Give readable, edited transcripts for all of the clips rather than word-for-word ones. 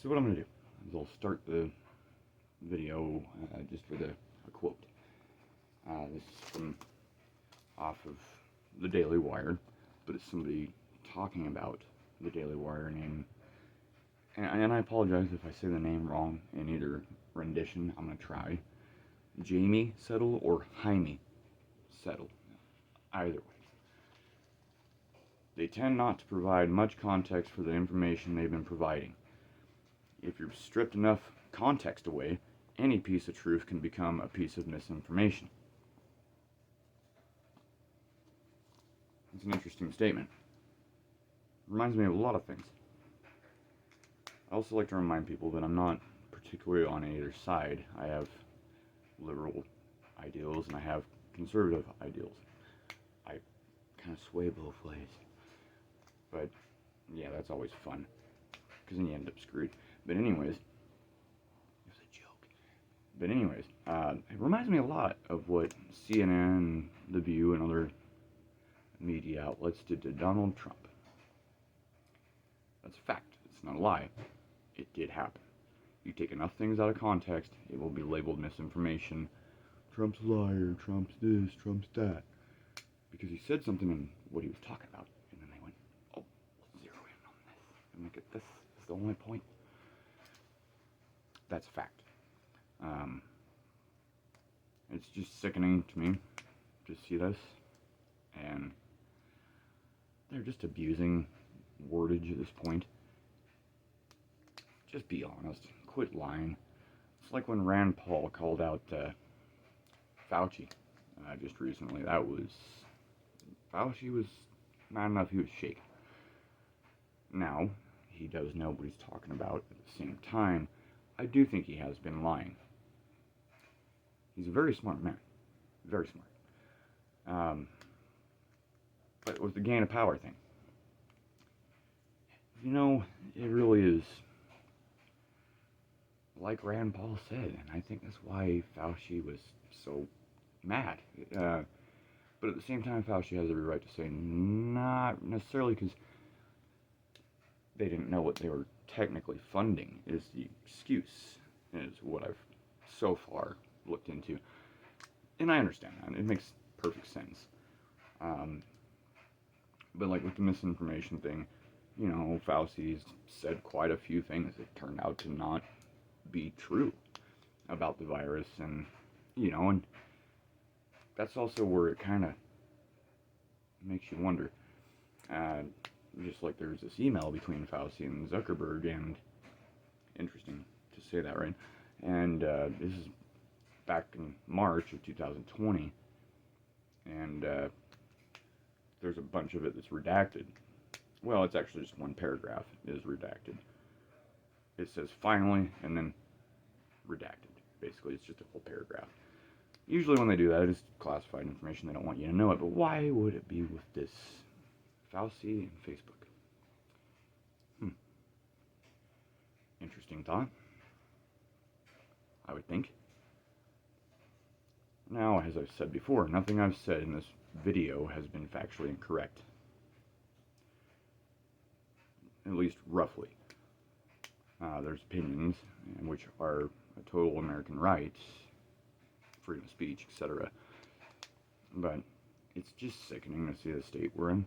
So what I'm going to do is I'll start the video just with a quote. This is from off of the Daily Wire, but it's somebody talking about the Daily Wire name. And I apologize if I say the name wrong in either rendition. I'm going to try. Jamie Settle or Jaime Settle. Either way. They tend not to provide much context for the information they've been providing. If you've stripped enough context away, any piece of truth can become a piece of misinformation. It's an interesting statement. Reminds me of a lot of things. I also like to remind people that I'm not particularly on either side. I have liberal ideals and I have conservative ideals. I kind of sway both ways. But yeah, that's always fun, because then you end up screwed. But anyways, it was a joke. But anyways, it reminds me a lot of what CNN, The View, and other media outlets did to Donald Trump. That's a fact. It's not a lie. It did happen. You take enough things out of context, it will be labeled misinformation. Trump's a liar, Trump's this, Trump's that. Because he said something in what he was talking about, and then they went, oh, let's zero in on this and make it this is the only point. That's a fact. It's just sickening to me to see this, and they're just abusing wordage at this point. Just be honest. Quit lying. It's like when Rand Paul called out Fauci just recently. Fauci was mad enough he was shaken. Now, he does know what he's talking about. At the same time, I do think he has been lying. He's a very smart man. Very smart. But it was the gain of power thing. You know, it really is like Rand Paul said, and I think that's why Fauci was so mad. But at the same time, Fauci has every right to say not necessarily, because they didn't know what they were technically funding is the excuse, is what I've so far looked into. And I understand that. It makes perfect sense. But like with the misinformation thing, you know, Fauci's said quite a few things that turned out to not be true about the virus, and you know, and that's also where it kind of makes you wonder. Just like there's this email between Fauci and Zuckerberg, and interesting to say that, right? And this is back in March of 2020, and there's a bunch of it that's redacted. Well, it's actually just one paragraph is redacted. It says finally, and then redacted. Basically, it's just a whole paragraph. Usually when they do that, it's classified information. They don't want you to know it. But why would it be with this Fauci and Facebook? Interesting thought, I would think. Now, as I've said before, nothing I've said in this video has been factually incorrect. At least roughly. There's opinions, which are total American rights, freedom of speech, etc. But it's just sickening to see the state we're in.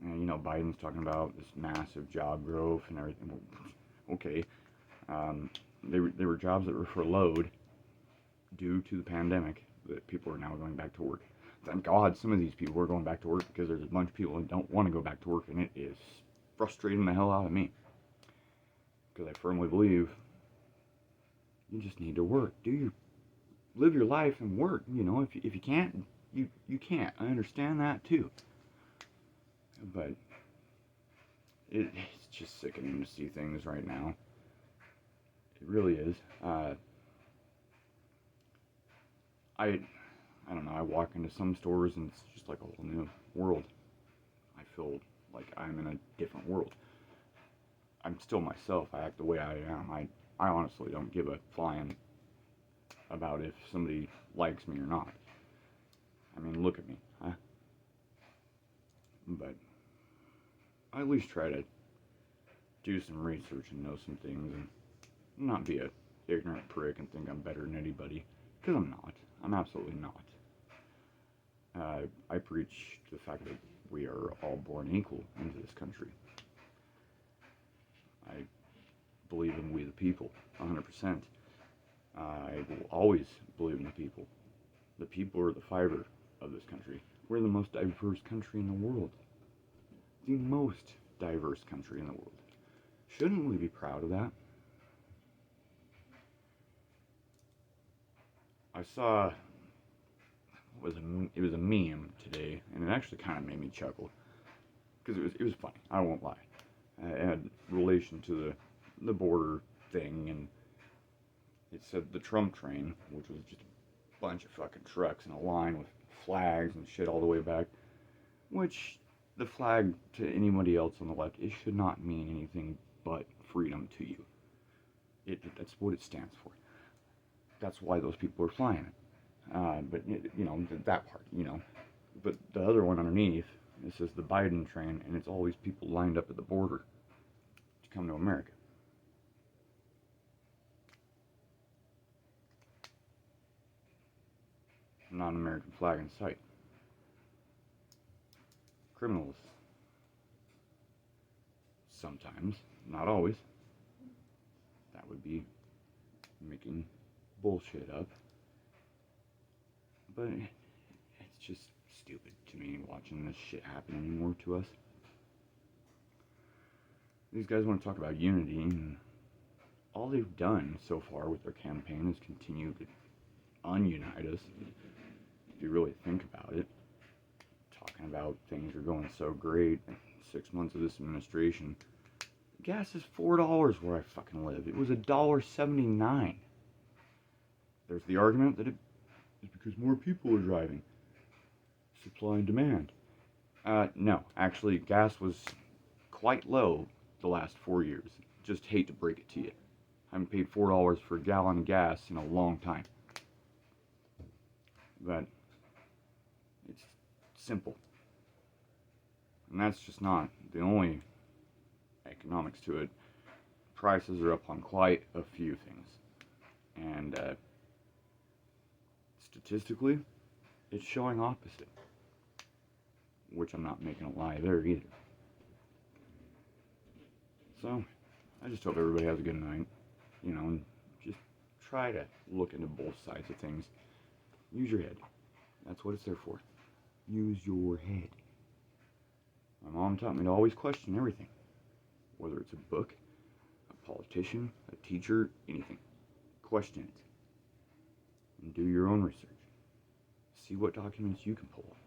And, you know, Biden's talking about this massive job growth and everything. Okay. They were jobs that were furloughed due to the pandemic, that people are now going back to work. Thank God some of these people are going back to work, because there's a bunch of people who don't want to go back to work, and it is frustrating the hell out of me. Because I firmly believe you just need to work. Live your life and work. You know, if you can't, you can't. I understand that too. But it's just sickening to see things right now. It really is. I don't know, I walk into some stores and it's just like a whole new world. I feel like I'm in a different world. I'm still myself. I act the way I am. I honestly don't give a flying about if somebody likes me or not. I mean, look at me, huh? But I at least try to do some research and know some things and not be a ignorant prick and think I'm better than anybody, because I'm not. I'm absolutely not. I preach the fact that we are all born equal into this country. I believe in we the people, 100%. I will always believe in the people. The people are the fiber of this country. We're the most diverse country in the world. The most diverse country in the world. Shouldn't we be proud of that? I saw it was a meme today, and it actually kind of made me chuckle because it was funny. I won't lie. It had relation to the border thing, and it said the Trump train, which was just a bunch of fucking trucks in a line with flags and shit all the way back. Which the flag to anybody else on the left, it should not mean anything but freedom to you. That's what it stands for. That's why those people are flying it. But that part, But the other one underneath, it says the Biden train, and it's all these people lined up at the border to come to America. Not an American flag in sight. Criminals. Sometimes, not always. That would be making bullshit up. But it's just stupid to me watching this shit happen anymore to us. These guys want to talk about unity, and all they've done so far with their campaign is continue to ununite us. If you really think about it, talking about things are going so great, 6 months of this administration, gas is $4 where I fucking live. It was $1.79. There's the argument that it is because more people are driving. Supply and demand. No, actually, gas was quite low the last 4 years. Just hate to break it to you. I haven't paid $4 for a gallon of gas in a long time. But it's simple. And that's just not the only economics to it. Prices are up on quite a few things. And statistically, it's showing opposite. Which I'm not making a lie there either. So, I just hope everybody has a good night. And just try to look into both sides of things. Use your head. That's what it's there for. Use your head. My mom taught me to always question everything. Whether it's a book, a politician, a teacher, anything. Question it. And do your own research. See what documents you can pull up.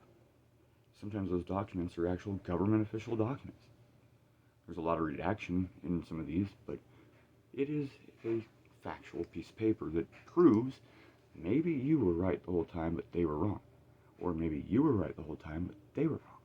Sometimes those documents are actual government official documents. There's a lot of redaction in some of these, but it is a factual piece of paper that proves maybe you were right the whole time, but they were wrong. Or maybe you were right the whole time, but they were wrong.